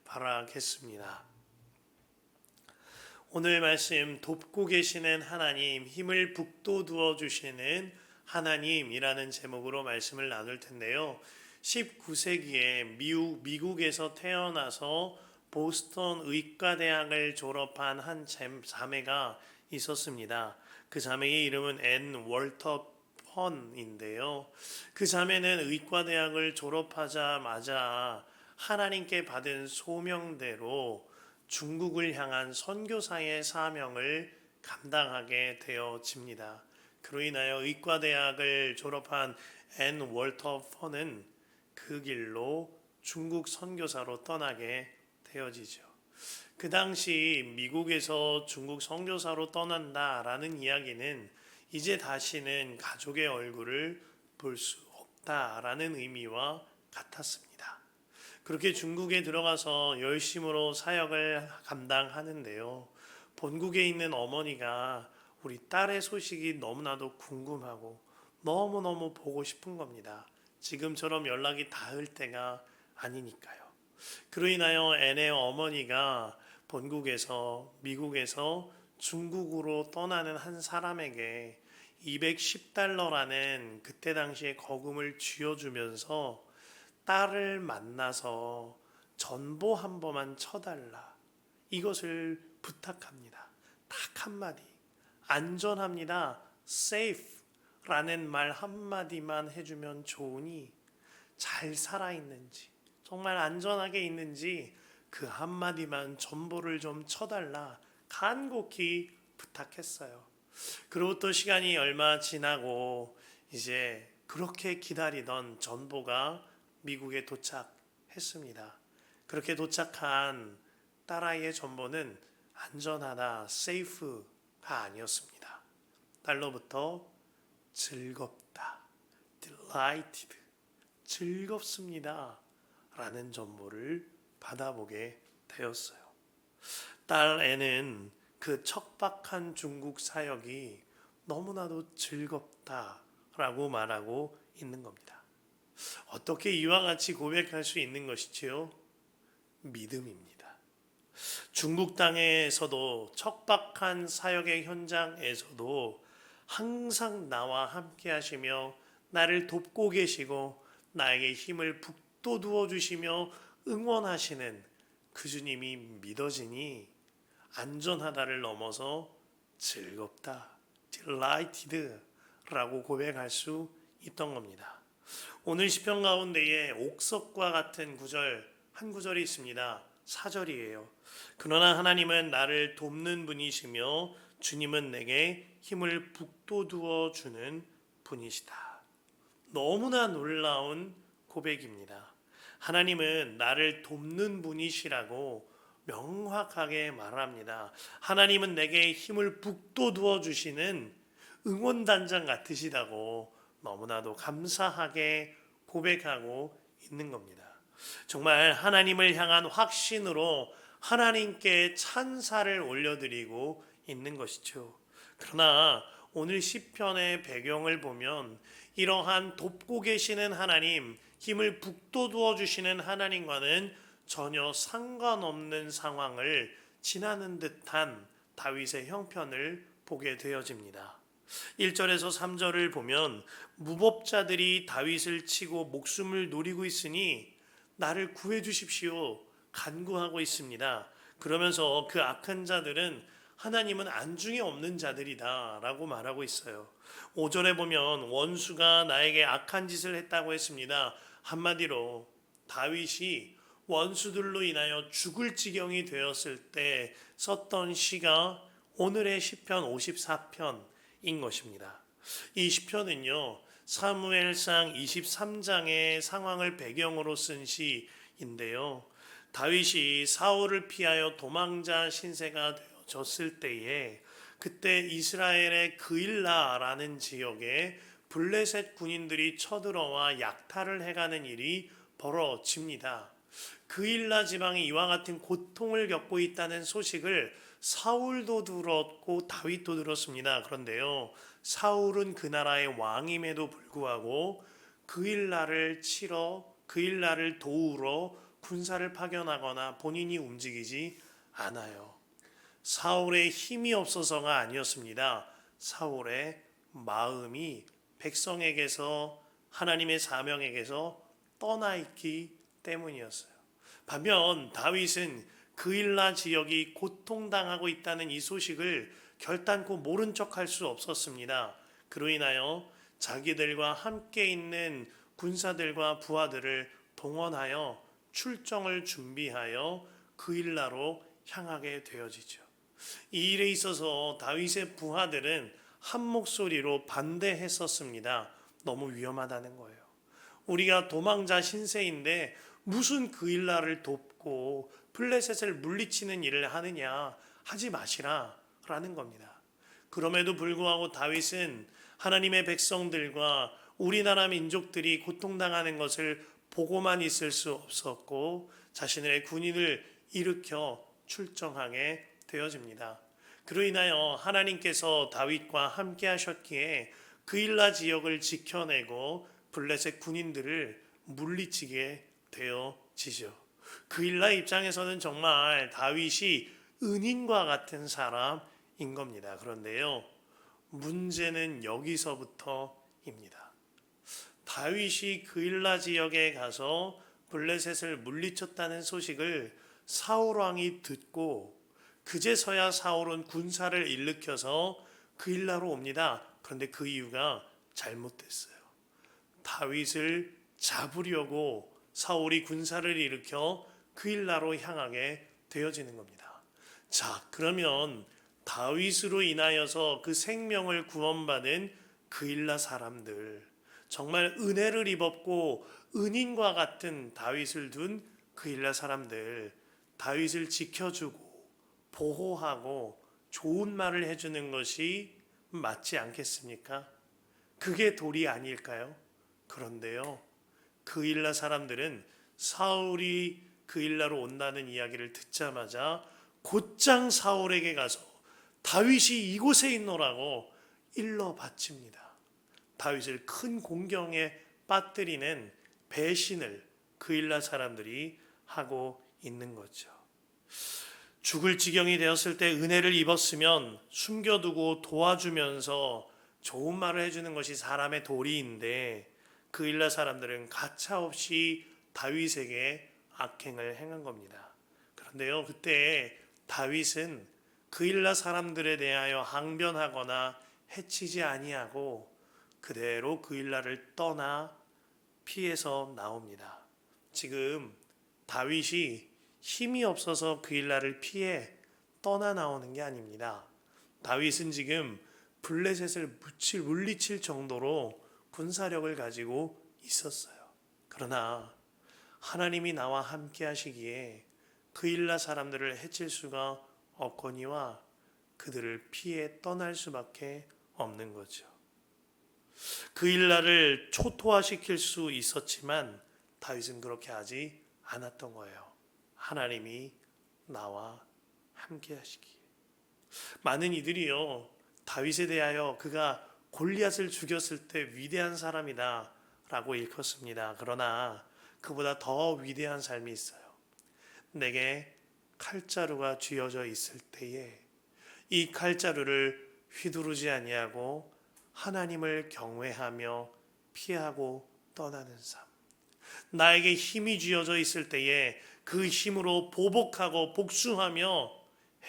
바라겠습니다. 오늘 말씀 돕고 계시는 하나님, 힘을 북돋워 주시는 하나님이라는 제목으로 말씀을 나눌 텐데요. 19세기에 미국에서 태어나서 보스턴 의과대학을 졸업한 한 자매가 있었습니다. 그 자매의 이름은 앤 월터 펀인데요. 그 자매는 의과대학을 졸업하자마자 하나님께 받은 소명대로 중국을 향한 선교사의 사명을 감당하게 되어집니다. 그로 인하여 의과대학을 졸업한 앤 월터 펀은 그 길로 중국 선교사로 떠나게 되어지죠. 그 당시 미국에서 중국 선교사로 떠난다라는 이야기는 이제 다시는 가족의 얼굴을 볼 수 없다라는 의미와 같았습니다. 그렇게 중국에 들어가서 열심으로 사역을 감당하는데요. 본국에 있는 어머니가 우리 딸의 소식이 너무나도 궁금하고 너무너무 보고 싶은 겁니다. 지금처럼 연락이 닿을 때가 아니니까요. 그로 인하여 앤의 어머니가 본국에서 미국에서 중국으로 떠나는 한 사람에게 210달러라는 그때 당시의 거금을 쥐어주면서 딸을 만나서 전보 한 번만 쳐달라. 이것을 부탁합니다. 딱 한마디. 안전합니다. safe라는 말 한마디만 해주면 좋으니 잘 살아있는지 정말 안전하게 있는지 그 한마디만 전보를 좀 쳐달라 간곡히 부탁했어요. 그로부터 시간이 얼마 지나고 이제 그렇게 기다리던 전보가 미국에 도착했습니다. 그렇게 도착한 딸아이의 전보는 안전하다, safe가 아니었습니다. 딸로부터 즐겁다, delighted, 즐겁습니다 라는 전보를 받아보게 되었어요. 딸 애는 그 척박한 중국 사역이 너무나도 즐겁다라고 말하고 있는 겁니다. 어떻게 이와 같이 고백할 수 있는 것이지요? 믿음입니다. 중국 땅에서도 척박한 사역의 현장에서도 항상 나와 함께 하시며 나를 돕고 계시고 나에게 힘을 북돋워 주시며 응원하시는 그 주님이 믿어지니 안전하다를 넘어서 즐겁다, delighted 라고 고백할 수 있던 겁니다. 오늘 시편 가운데에 옥석과 같은 구절, 한 구절이 있습니다. 4절이에요. 그러나 하나님은 나를 돕는 분이시며 주님은 내게 힘을 북돋워 주는 분이시다. 너무나 놀라운 고백입니다. 하나님은 나를 돕는 분이시라고 명확하게 말합니다. 하나님은 내게 힘을 북돋워 주시는 응원단장 같으시다고 너무나도 감사하게 고백하고 있는 겁니다. 정말 하나님을 향한 확신으로 하나님께 찬사를 올려드리고 있는 것이죠. 그러나 오늘 시편의 배경을 보면 이러한 돕고 계시는 하나님, 힘을 북돋워 주시는 하나님과는 전혀 상관없는 상황을 지나는 듯한 다윗의 형편을 보게 되어집니다. 1절에서 3절을 보면 무법자들이 다윗을 치고 목숨을 노리고 있으니 나를 구해 주십시오 간구하고 있습니다. 그러면서 그 악한 자들은 하나님은 안중에 없는 자들이다 라고 말하고 있어요. 5절에 보면 원수가 나에게 악한 짓을 했다고 했습니다. 한마디로 다윗이 원수들로 인하여 죽을 지경이 되었을 때 썼던 시가 오늘의 시편 54편인 것입니다. 이 시편은요, 사무엘상 23장의 상황을 배경으로 쓴 시인데요. 다윗이 사울을 피하여 도망자 신세가 되어졌을 때에 그때 이스라엘의 그일라라는 지역에 블레셋 군인들이 쳐들어와 약탈을 해가는 일이 벌어집니다. 그일라 지방이 이와 같은 고통을 겪고 있다는 소식을 사울도 들었고 다윗도 들었습니다. 그런데요, 사울은 그 나라의 왕임에도 불구하고 그일라를 도우러 군사를 파견하거나 본인이 움직이지 않아요. 사울의 힘이 없어서가 아니었습니다. 사울의 마음이 백성에게서 하나님의 사명에게서 떠나 있기 때문이었어요. 반면 다윗은 그일라 지역이 고통당하고 있다는 이 소식을 결단코 모른 척할 수 없었습니다. 그로 인하여 자기들과 함께 있는 군사들과 부하들을 동원하여 출정을 준비하여 그일라로 향하게 되어지죠. 이 일에 있어서 다윗의 부하들은 한 목소리로 반대했었습니다. 너무 위험하다는 거예요. 우리가 도망자 신세인데 무슨 그일라를 돕고 블레셋을 물리치는 일을 하느냐, 하지 마시라 라는 겁니다. 그럼에도 불구하고 다윗은 하나님의 백성들과 우리나라 민족들이 고통당하는 것을 보고만 있을 수 없었고 자신의 군인을 일으켜 출정하게 되어집니다. 그로 인하여 하나님께서 다윗과 함께 하셨기에 그일라 지역을 지켜내고 블레셋 군인들을 물리치게 되어지죠. 그일라 입장에서는 정말 다윗이 은인과 같은 사람인 겁니다. 그런데요, 문제는 여기서부터입니다. 다윗이 그일라 지역에 가서 블레셋을 물리쳤다는 소식을 사울 왕이 듣고 그제서야 사울은 군사를 일으켜서 그일라로 옵니다. 그런데 그 이유가 잘못됐어요. 다윗을 잡으려고 사울이 군사를 일으켜 그일라로 향하게 되어지는 겁니다. 자, 그러면 다윗으로 인하여서 그 생명을 구원받은 그일라 사람들, 정말 은혜를 입었고 은인과 같은 다윗을 둔 그일라 사람들, 다윗을 지켜주고 보호하고 좋은 말을 해주는 것이 맞지 않겠습니까? 그게 도리 아닐까요? 그런데요, 그일라 사람들은 사울이 그일라로 온다는 이야기를 듣자마자 곧장 사울에게 가서 다윗이 이곳에 있노라고 일러 바칩니다. 다윗을 큰 공경에 빠뜨리는 배신을 그일라 사람들이 하고 있는 거죠. 죽을 지경이 되었을 때 은혜를 입었으면 숨겨두고 도와주면서 좋은 말을 해주는 것이 사람의 도리인데 그일라 사람들은 가차없이 다윗에게 악행을 행한 겁니다. 그런데요, 그때 다윗은 그일라 사람들에 대하여 항변하거나 해치지 아니하고 그대로 그일라를 떠나 피해서 나옵니다. 지금 다윗이 힘이 없어서 그일라를 피해 떠나 나오는 게 아닙니다. 다윗은 지금 블레셋을 물리칠 정도로 군사력을 가지고 있었어요. 그러나 하나님이 나와 함께 하시기에 그일라 사람들을 해칠 수가 없거니와 그들을 피해 떠날 수밖에 없는 거죠. 그일라를 초토화시킬 수 있었지만 다윗은 그렇게 하지 않았던 거예요. 하나님이 나와 함께 하시기에. 많은 이들이요, 다윗에 대하여 그가 골리앗을 죽였을 때 위대한 사람이다 라고 일컫습니다. 그러나 그보다 더 위대한 삶이 있어요. 내게 칼자루가 쥐어져 있을 때에 이 칼자루를 휘두르지 아니하고 하나님을 경외하며 피하고 떠나는 삶. 나에게 힘이 쥐어져 있을 때에 그 힘으로 보복하고 복수하며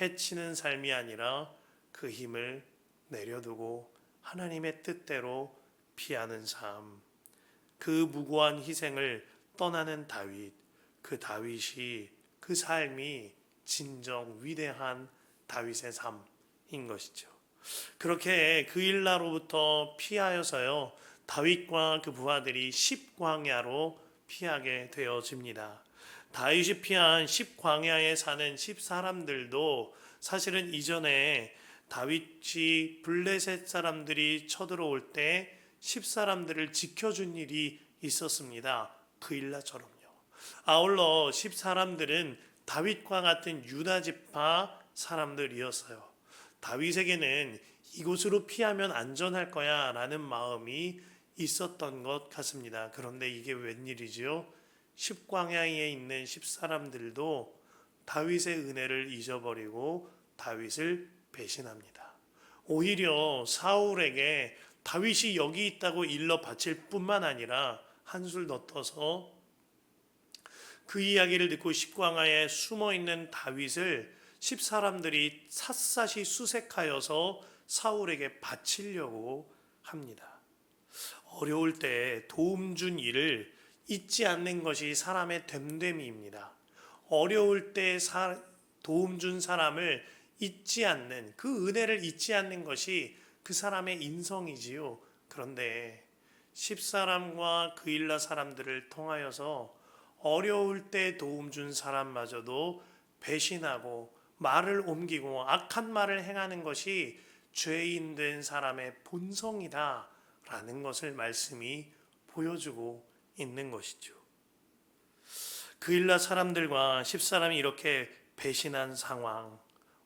해치는 삶이 아니라 그 힘을 내려두고 하나님의 뜻대로 피하는 삶. 그 무고한 희생을 떠나는 다윗, 그 다윗이, 그 삶이 진정 위대한 다윗의 삶인 것이죠. 그렇게 그일라로부터 피하여서요, 다윗과 그 부하들이 십광야로 피하게 되어집니다. 다윗이 피한 십광야에 사는 십사람들도 사실은 이전에 다윗이 블레셋 사람들이 쳐들어올 때 십사람들을 지켜준 일이 있었습니다. 그일라처럼요. 아울러 십사람들은 다윗과 같은 유다 지파 사람들이었어요. 다윗에게는 이곳으로 피하면 안전할 거야 라는 마음이 있었던 것 같습니다. 그런데 이게 웬일이지요? 십광야에 있는 십사람들도 다윗의 은혜를 잊어버리고 다윗을 배신합니다. 오히려 사울에게 다윗이 여기 있다고 일러 바칠 뿐만 아니라 한술 더 떠서 그 이야기를 듣고 십광야에 숨어있는 다윗을 십사람들이 샅샅이 수색하여서 사울에게 바치려고 합니다. 어려울 때 도움 준 일을 잊지 않는 것이 사람의 됨됨이입니다. 어려울 때 도움 준 사람을 잊지 않는, 그 은혜를 잊지 않는 것이 그 사람의 인성이지요. 그런데 십사람과 그일라 사람들을 통하여서 어려울 때 도움 준 사람마저도 배신하고 말을 옮기고 악한 말을 행하는 것이 죄인 된 사람의 본성이다라는 것을 말씀이 보여주고 있는 것이죠. 그일라 사람들과 십사람이 이렇게 배신한 상황,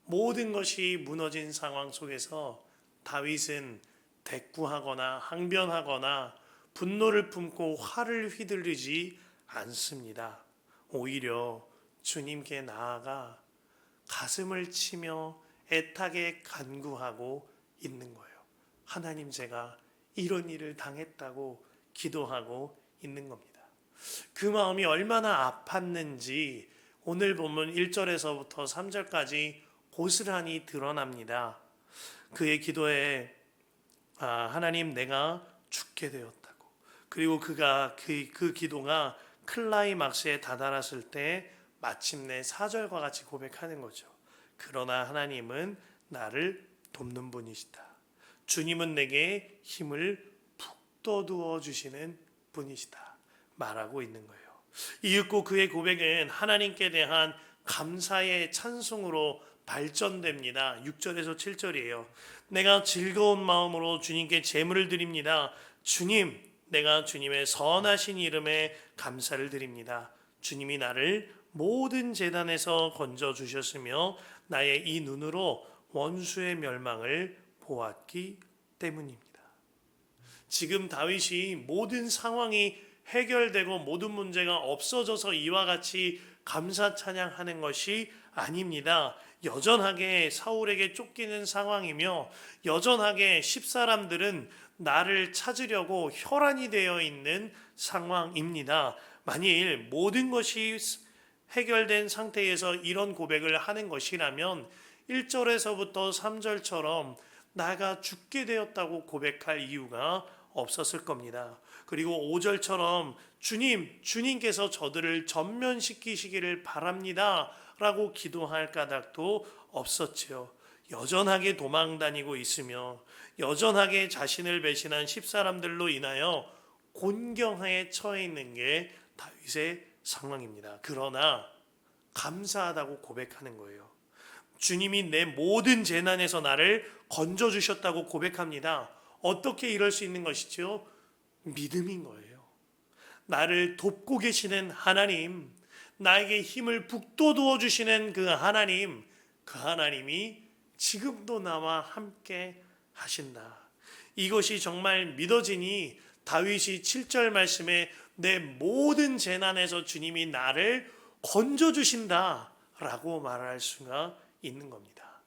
모든 것이 무너진 상황 속에서 다윗은 대꾸하거나 항변하거나 분노를 품고 화를 휘둘리지 않습니다. 오히려 주님께 나아가 가슴을 치며 애타게 간구하고 있는 거예요. 하나님, 제가 이런 일을 당했다고 기도하고 있는 겁니다. 그 마음이 얼마나 아팠는지 오늘 본문 1절에서부터 3절까지 고스란히 드러납니다. 그의 기도에 하나님, 내가 죽게 되었다고, 그리고 그가 그 기도가 클라이막스에 다다랐을 때 마침내 4절과 같이 고백하는 거죠. 그러나 하나님은 나를 돕는 분이시다. 주님은 내게 힘을 북돋워 주시는 분이시다 말하고 있는 거예요. 이윽고 그의 고백은 하나님께 대한 감사의 찬송으로 발전됩니다. 6절에서 7절이에요. 내가 즐거운 마음으로 주님께 제물을 드립니다. 주님, 내가 주님의 선하신 이름에 감사를 드립니다. 주님이 나를 모든 재단에서 건져 주셨으며 나의 이 눈으로 원수의 멸망을 보았기 때문입니다. 지금 다윗이 모든 상황이 해결되고 모든 문제가 없어져서 이와 같이 감사 찬양하는 것이 아닙니다. 여전하게 사울에게 쫓기는 상황이며 여전하게 십사람들은 나를 찾으려고 혈안이 되어 있는 상황입니다. 만일 모든 것이 해결된 상태에서 이런 고백을 하는 것이라면 1절에서부터 3절처럼 나가 죽게 되었다고 고백할 이유가 없었을 겁니다. 그리고 5절처럼 주님께서 저들을 전면시키시기를 바랍니다 라고 기도할 까닭도 없었지요. 여전하게 도망다니고 있으며 여전하게 자신을 배신한 십사람들로 인하여 곤경하에 처해 있는 게 다윗의 상황입니다. 그러나 감사하다고 고백하는 거예요. 주님이 내 모든 재난에서 나를 건져주셨다고 고백합니다. 어떻게 이럴 수 있는 것이죠? 믿음인 거예요. 나를 돕고 계시는 하나님, 나에게 힘을 북돋워 주시는 그 하나님이 지금도 나와 함께 하신다. 이것이 정말 믿어지니 다윗이 7절 말씀에 내 모든 재난에서 주님이 나를 건져주신다 라고 말할 수가 있는 겁니다.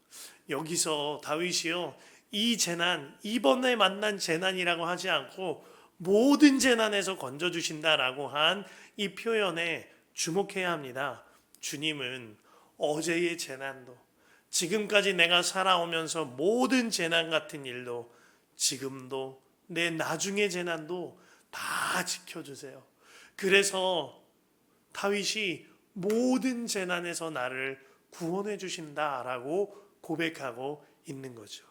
여기서 다윗이요, 이 재난, 이번에 만난 재난이라고 하지 않고 모든 재난에서 건져주신다라고 한 이 표현에 주목해야 합니다. 주님은 어제의 재난도, 지금까지 내가 살아오면서 모든 재난 같은 일도, 지금도 내 나중의 재난도 다 지켜주세요. 그래서 다윗이 모든 재난에서 나를 구원해 주신다라고 고백하고 있는 거죠.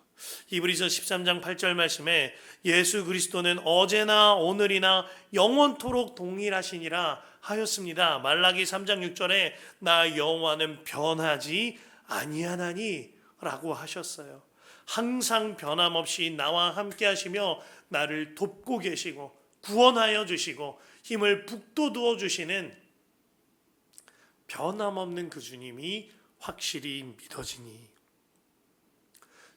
히브리서 13장 8절 말씀에 예수 그리스도는 어제나 오늘이나 영원토록 동일하시니라 하였습니다. 말라기 3장 6절에 나 여호와는 변하지 아니하나니 라고 하셨어요. 항상 변함없이 나와 함께 하시며 나를 돕고 계시고 구원하여 주시고 힘을 북돋워 주시는 변함없는 그 주님이 확실히 믿어지니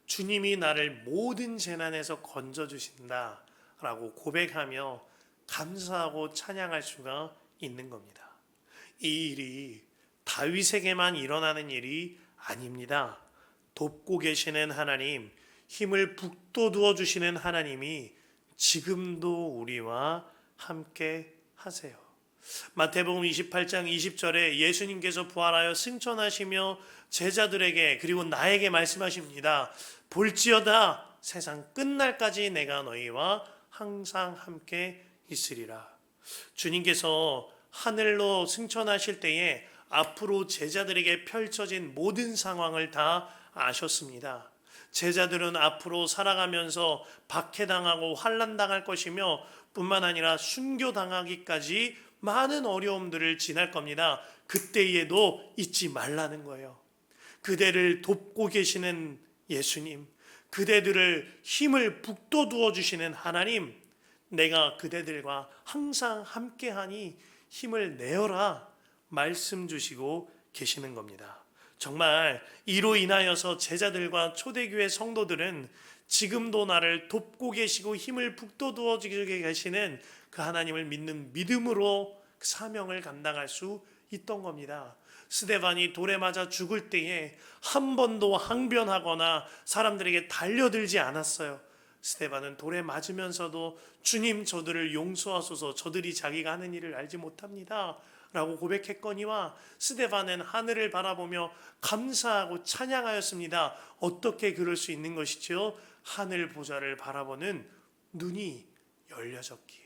주님이 나를 모든 재난에서 건져주신다 라고 고백하며 감사하고 찬양할 수가 있는 겁니다. 이 일이 다윗에게만 일어나는 일이 아닙니다. 돕고 계시는 하나님, 힘을 북돋워 주시는 하나님이 지금도 우리와 함께 하세요. 마태복음 28장 20절에 예수님께서 부활하여 승천하시며 제자들에게 그리고 나에게 말씀하십니다. 볼지어다 세상 끝날까지 내가 너희와 항상 함께 있으리라. 주님께서 하늘로 승천하실 때에 앞으로 제자들에게 펼쳐진 모든 상황을 다 아셨습니다. 제자들은 앞으로 살아가면서 박해당하고 환난당할 것이며 뿐만 아니라 순교당하기까지 많은 어려움들을 지날 겁니다. 그때에도 잊지 말라는 거예요. 그대를 돕고 계시는 예수님, 그대들을 힘을 북돋워 주시는 하나님, 내가 그대들과 항상 함께하니 힘을 내어라 말씀 주시고 계시는 겁니다. 정말 이로 인하여서 제자들과 초대교회 성도들은 지금도 나를 돕고 계시고 힘을 북돋워 주시고 계시는 그 하나님을 믿는 믿음으로 그 사명을 감당할 수 있던 겁니다. 스데반이 돌에 맞아 죽을 때에 한 번도 항변하거나 사람들에게 달려들지 않았어요. 스데반은 돌에 맞으면서도 주님 저들을 용서하소서, 저들이 자기가 하는 일을 알지 못합니다 라고 고백했거니와 스데반은 하늘을 바라보며 감사하고 찬양하였습니다. 어떻게 그럴 수 있는 것이죠? 하늘 보좌를 바라보는 눈이 열려졌기에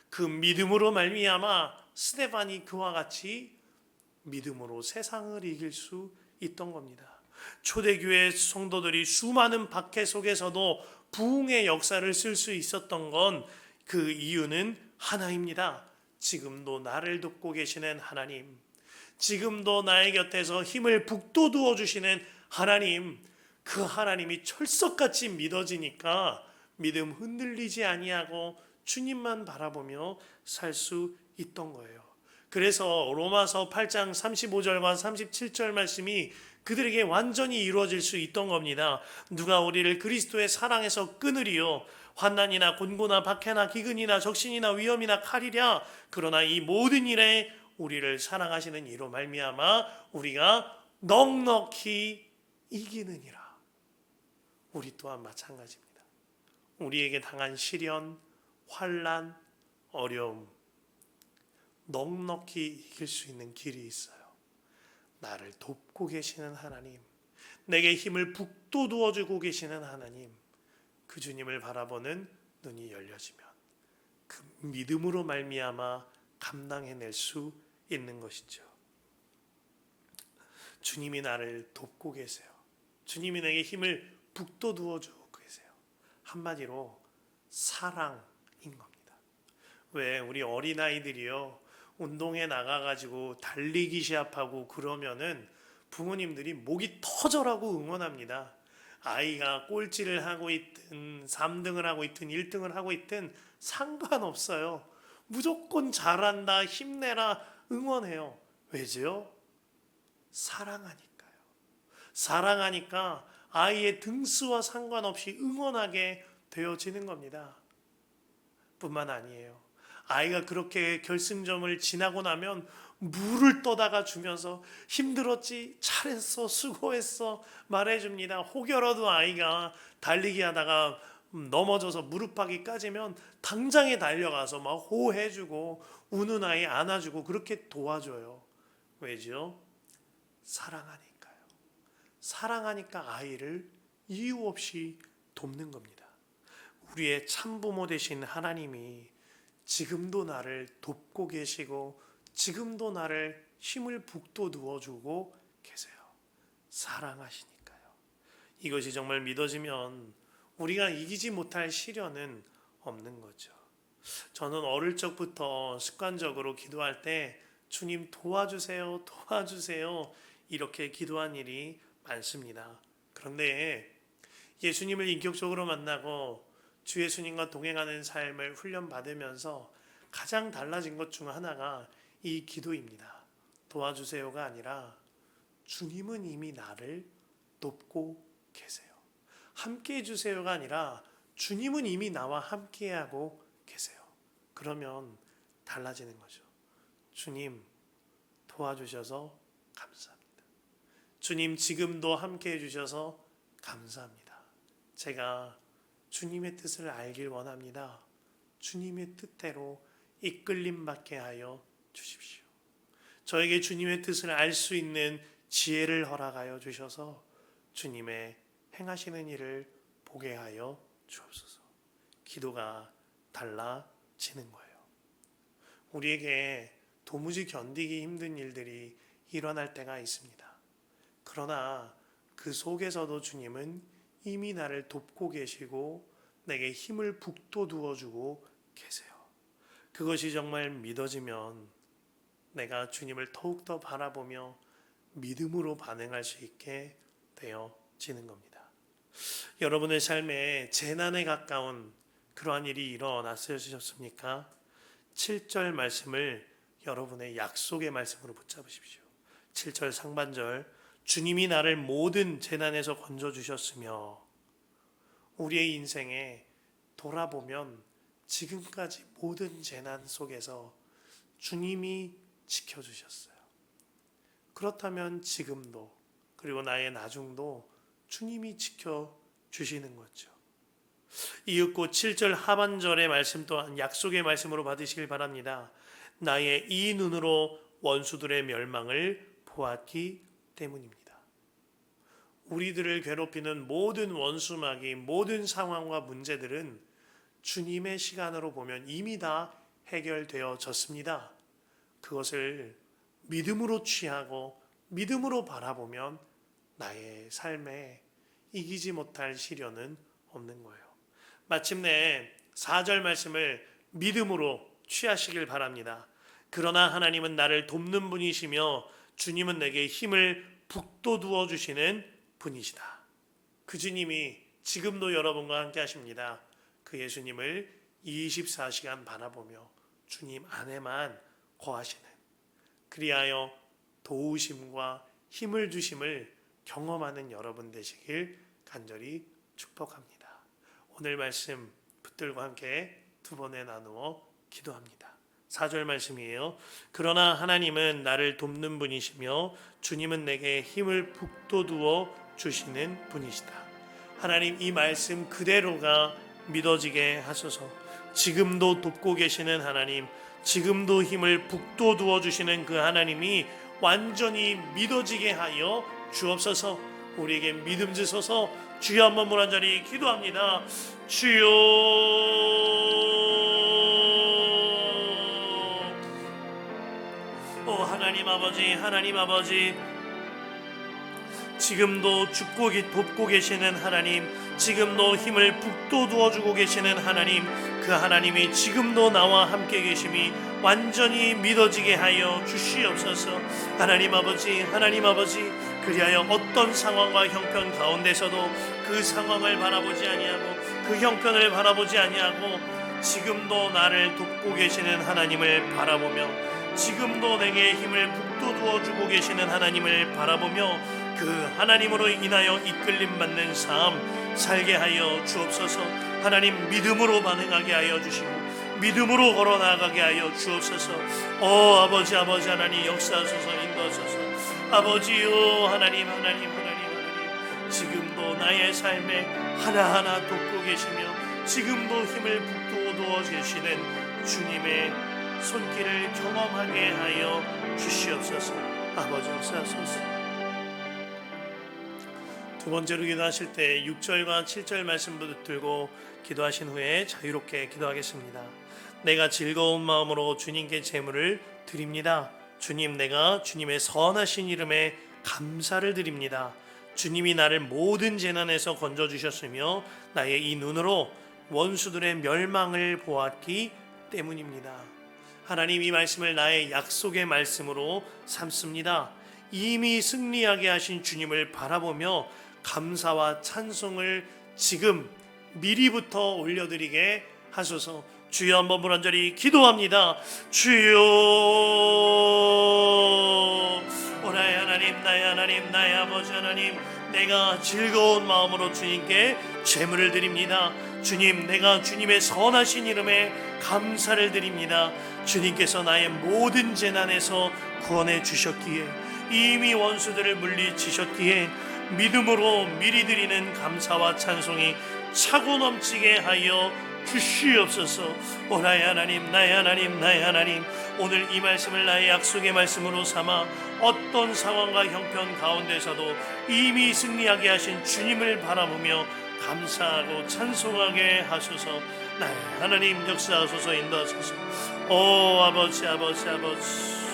그 믿음으로 말미암아 스데반이 그와 같이 믿음으로 세상을 이길 수 있던 겁니다. 초대교회 성도들이 수많은 박해 속에서도 부흥의 역사를 쓸 수 있었던 건 그 이유는 하나입니다. 지금도 나를 돕고 계시는 하나님, 지금도 나의 곁에서 힘을 북돋워 주시는 하나님, 그 하나님이 철석같이 믿어지니까 믿음 흔들리지 아니하고 주님만 바라보며 살 수 있던 거예요. 그래서 로마서 8장 35절과 37절 말씀이 그들에게 완전히 이루어질 수 있던 겁니다. 누가 우리를 그리스도의 사랑에서 끊으리요? 환난이나 곤고나 박해나 기근이나 적신이나 위험이나 칼이랴. 그러나 이 모든 일에 우리를 사랑하시는 이로 말미암아 우리가 넉넉히 이기느니라. 우리 또한 마찬가지입니다. 우리에게 당한 시련, 환난, 어려움 넉넉히 이길 수 있는 길이 있어요. 나를 돕고 계시는 하나님, 내게 힘을 북돋워 주고 계시는 하나님, 그 주님을 바라보는 눈이 열려지면 그 믿음으로 말미암아 감당해낼 수 있는 것이죠. 주님이 나를 돕고 계세요. 주님이 내게 힘을 북돋워 주고 계세요. 한마디로 사랑인 겁니다. 왜 우리 어린아이들이요, 운동에 나가가지고 달리기 시합하고 그러면은 부모님들이 목이 터져라고 응원합니다. 아이가 꼴찌를 하고 있든 3등을 하고 있든 1등을 하고 있든 상관없어요. 무조건 잘한다, 힘내라 응원해요. 왜죠? 사랑하니까요. 사랑하니까 아이의 등수와 상관없이 응원하게 되어지는 겁니다. 뿐만 아니에요. 아이가 그렇게 결승점을 지나고 나면 물을 떠다가 주면서 힘들었지, 잘했어, 수고했어 말해줍니다. 혹여라도 아이가 달리기 하다가 넘어져서 무릎팍이 까지면 당장에 달려가서 막 호해주고 우는 아이 안아주고 그렇게 도와줘요. 왜죠? 사랑하니까요. 사랑하니까 아이를 이유 없이 돕는 겁니다. 우리의 참부모 되신 하나님이 지금도 나를 돕고 계시고 지금도 나를 힘을 북돋워 주고 계세요. 사랑하시니까요. 이것이 정말 믿어지면 우리가 이기지 못할 시련은 없는 거죠. 저는 어릴 적부터 습관적으로 기도할 때 주님 도와주세요, 도와주세요 이렇게 기도한 일이 많습니다. 그런데 예수님을 인격적으로 만나고 주 예수님과 동행하는 삶을 훈련받으면서 가장 달라진 것 중 하나가 이 기도입니다. 도와주세요가 아니라 주님은 이미 나를 돕고 계세요. 함께 해주세요가 아니라 주님은 이미 나와 함께하고 계세요. 그러면 달라지는 거죠. 주님 도와주셔서 감사합니다. 주님 지금도 함께 해주셔서 감사합니다. 제가 주님의 뜻을 알길 원합니다. 주님의 뜻대로 이끌림 받게 하여 주십시오. 저에게 주님의 뜻을 알 수 있는 지혜를 허락하여 주셔서 주님의 행하시는 일을 보게 하여 주옵소서. 기도가 달라지는 거예요. 우리에게 도무지 견디기 힘든 일들이 일어날 때가 있습니다. 그러나 그 속에서도 주님은 이미 나를 돕고 계시고 내게 힘을 북돋워 주고 계세요. 그것이 정말 믿어지면 내가 주님을 더욱더 바라보며 믿음으로 반응할 수 있게 되어지는 겁니다. 여러분의 삶에 재난에 가까운 그러한 일이 일어났으셨습니까? 7절 말씀을 여러분의 약속의 말씀으로 붙잡으십시오. 7절 상반절, 주님이 나를 모든 재난에서 건져주셨으며, 우리의 인생에 돌아보면 지금까지 모든 재난 속에서 주님이 지켜주셨어요. 그렇다면 지금도, 그리고 나의 나중도 주님이 지켜주시는 거죠. 이윽고 7절 하반절의 말씀 또한 약속의 말씀으로 받으시길 바랍니다. 나의 이 눈으로 원수들의 멸망을 보았기 때문입니다. 우리들을 괴롭히는 모든 원수마귀, 모든 상황과 문제들은 주님의 시간으로 보면 이미 다 해결되어졌습니다. 그것을 믿음으로 취하고 믿음으로 바라보면 나의 삶에 이기지 못할 시련은 없는 거예요. 마침내 4절 말씀을 믿음으로 취하시길 바랍니다. 그러나 하나님은 나를 돕는 분이시며 주님은 내게 힘을 북돋워 주시는 분이시다. 그 주님이 지금도 여러분과 함께 하십니다. 그 예수님을 24시간 바라보며 주님 안에만 거하시는, 그리하여 도우심과 힘을 주심을 경험하는 여러분 되시길 간절히 축복합니다. 오늘 말씀 붙들고 함께 두 번에 나누어 기도합니다. 4절 말씀이에요. 그러나 하나님은 나를 돕는 분이시며 주님은 내게 힘을 북돋워 주시는 분이시다. 하나님, 이 말씀 그대로가 믿어지게 하소서. 지금도 돕고 계시는 하나님, 지금도 힘을 북돋워 주시는 그 하나님이 완전히 믿어지게 하여 주옵소서. 우리에게 믿음 주소서. 주여, 한번 물 한 자리 기도합니다. 주여, 오 하나님 아버지, 하나님 아버지, 지금도 돕고 계시는 하나님, 지금도 힘을 북돋워 주고 계시는 하나님, 그 하나님이 지금도 나와 함께 계심이 완전히 믿어지게 하여 주시옵소서. 하나님 아버지, 하나님 아버지, 그리하여 어떤 상황과 형편 가운데서도 그 상황을 바라보지 아니하고 그 형편을 바라보지 아니하고 지금도 나를 돕고 계시는 하나님을 바라보며 지금도 내게 힘을 북돋워 주고 계시는 하나님을 바라보며 그 하나님으로 인하여 이끌림 받는 삶 살게 하여 주옵소서. 하나님, 믿음으로 반응하게 하여 주시고 믿음으로 걸어 나가게 하여 주옵소서. 아버지, 아버지 하나님 역사하소서, 인도하소서. 아버지요, 하나님, 하나님, 하나님, 하나님, 지금도 나의 삶에 하나하나 돕고 계시며 지금도 힘을 북돋워 계시는 주님의 손길을 경험하게 하여 주시옵소서. 아버지 역사하소서. 두 번째로 기도하실 때 6절과 7절 말씀부터 들고 기도하신 후에 자유롭게 기도하겠습니다. 내가 즐거운 마음으로 주님께 제물을 드립니다. 주님, 내가 주님의 선하신 이름에 감사를 드립니다. 주님이 나를 모든 재난에서 건져주셨으며 나의 이 눈으로 원수들의 멸망을 보았기 때문입니다. 하나님, 이 말씀을 나의 약속의 말씀으로 삼습니다. 이미 승리하게 하신 주님을 바라보며 감사와 찬송을 지금 미리부터 올려드리게 하소서. 주여, 한번 물 한 자리 기도합니다. 주여, 나의 하나님, 나의 하나님, 나의 아버지 하나님, 내가 즐거운 마음으로 주님께 제물을 드립니다. 주님, 내가 주님의 선하신 이름에 감사를 드립니다. 주님께서 나의 모든 재난에서 구원해 주셨기에, 이미 원수들을 물리치셨기에 믿음으로 미리 드리는 감사와 찬송이 차고 넘치게 하여 주시옵소서. 오 나의 하나님, 나의 하나님, 나의 하나님, 오늘 이 말씀을 나의 약속의 말씀으로 삼아 어떤 상황과 형편 가운데서도 이미 승리하게 하신 주님을 바라보며 감사하고 찬송하게 하소서. 나의 하나님 역사하소서, 인도하소서. 오 아버지, 아버지, 아버지,